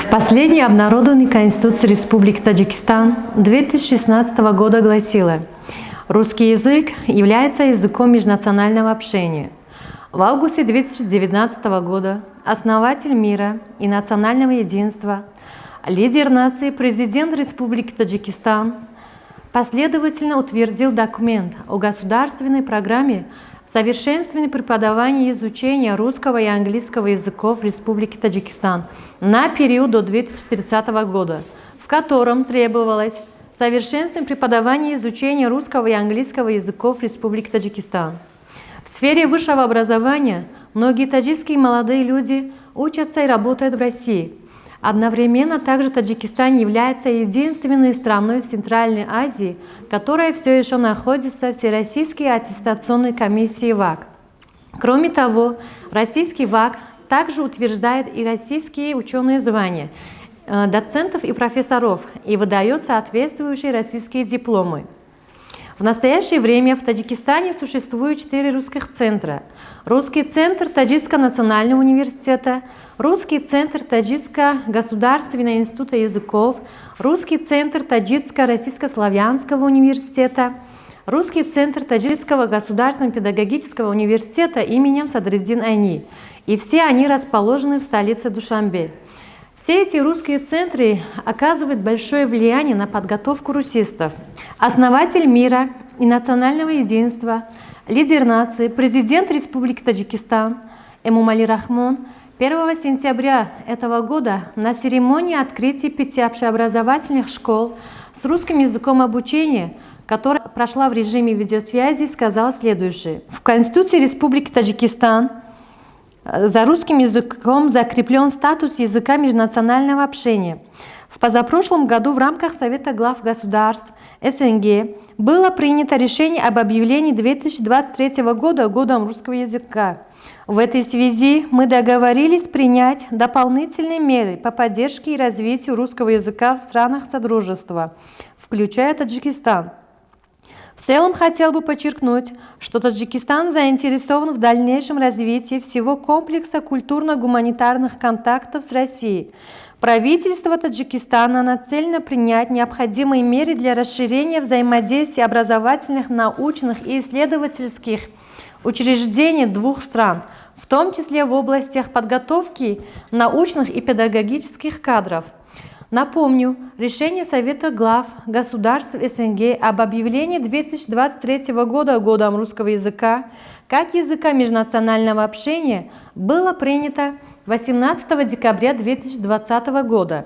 В последней обнародованной Конституции Республики Таджикистан 2016 года гласила: русский язык является языком межнационального общения. В августе 2019 года основатель мира и национального единства, лидер нации, президент Республики Таджикистан последовательно утвердил документ о государственной программе совершенствования преподавания и изучения русского и английского языков в Республике Таджикистан на период до 2030 года, в котором требовалось совершенствование преподавания и изучения русского и английского языков в Республике Таджикистан. В сфере высшего образования многие таджикские молодые люди учатся и работают в России. Одновременно также Таджикистан является единственной страной в Центральной Азии, которая все еще находится в Всероссийской аттестационной комиссии ВАК. Кроме того, российский ВАК также утверждает и российские ученые звания доцентов и профессоров и выдает соответствующие российские дипломы. В настоящее время в Таджикистане существует 4 русских центра. Русский центр Таджикского национального университета, Русский центр Таджикского государственного института языков, Русский центр Таджикского российско-славянского университета, Русский центр Таджикского государственного педагогического университета именем Садриддин Айни. И все они расположены в столице Душанбе. Все эти русские центры оказывают большое влияние на подготовку русистов. Основатель мира и национального единства, лидер нации, президент Республики Таджикистан Эмомали Рахмон 1 сентября этого года на церемонии открытия 5 общеобразовательных школ с русским языком обучения, которая прошла в режиме видеосвязи, сказал следующее: в Конституции Республики Таджикистан за русским языком закреплен статус языка межнационального общения. В позапрошлом году в рамках Совета глав государств СНГ было принято решение об объявлении 2023 года годом русского языка. В этой связи мы договорились принять дополнительные меры по поддержке и развитию русского языка в странах Содружества, включая Таджикистан. В целом хотел бы подчеркнуть, что Таджикистан заинтересован в дальнейшем развитии всего комплекса культурно-гуманитарных контактов с Россией. Правительство Таджикистана нацелено принять необходимые меры для расширения взаимодействия образовательных, научных и исследовательских учреждений двух стран, в том числе в областях подготовки научных и педагогических кадров. Напомню, решение Совета глав государств СНГ об объявлении 2023 года годом русского языка как языка межнационального общения было принято 18 декабря 2020 года.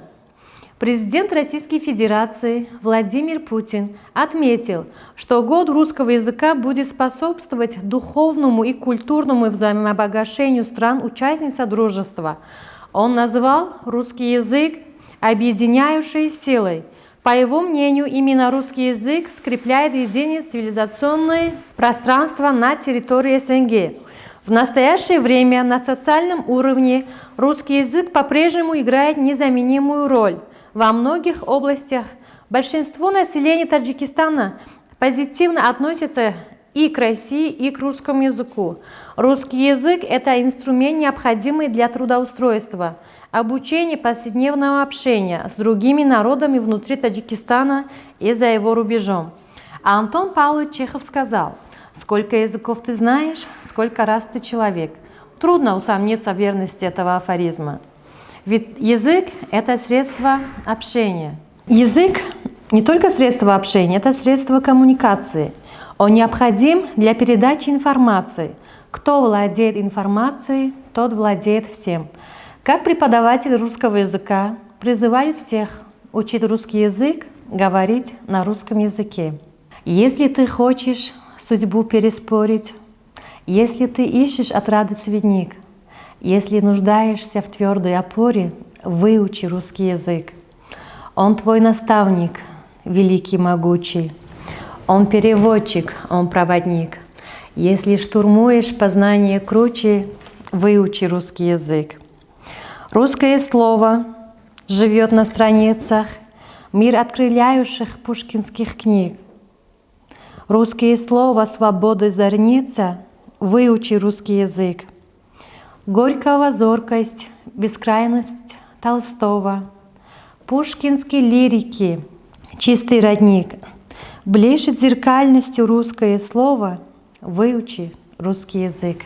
Президент Российской Федерации Владимир Путин отметил, что год русского языка будет способствовать духовному и культурному взаимообогащению стран-участниц Содружества. Он назвал русский язык объединяющей силой. По его мнению, именно русский язык скрепляет единое цивилизационное пространство на территории СНГ. В настоящее время на социальном уровне русский язык по-прежнему играет незаменимую роль. Во многих областях большинство населения Таджикистана позитивно относится и к России, и к русскому языку. Русский язык – это инструмент, необходимый для трудоустройства, обучения, повседневного общения с другими народами внутри Таджикистана и за его рубежом. А Антон Павлович Чехов сказал: «Сколько языков ты знаешь, сколько раз ты человек». Трудно усомниться в верности этого афоризма. Ведь язык – это средство общения. Язык не только средство общения, это средство коммуникации. Он необходим для передачи информации. Кто владеет информацией, тот владеет всем. Как преподаватель русского языка призываю всех учить русский язык, говорить на русском языке. Если ты хочешь судьбу переспорить, если ты ищешь отрады цветник, если нуждаешься в твердой опоре, выучи русский язык. Он твой наставник, великий могучий. Он переводчик, он проводник. Если штурмуешь познание круче, выучи русский язык. Русское слово живет на страницах мир открывающих пушкинских книг. Русское слово свободы зорница, выучи русский язык. Горького зоркость, бескрайность Толстого, пушкинские лирики, чистый родник. Блещет зеркальностью русское слово, выучи русский язык.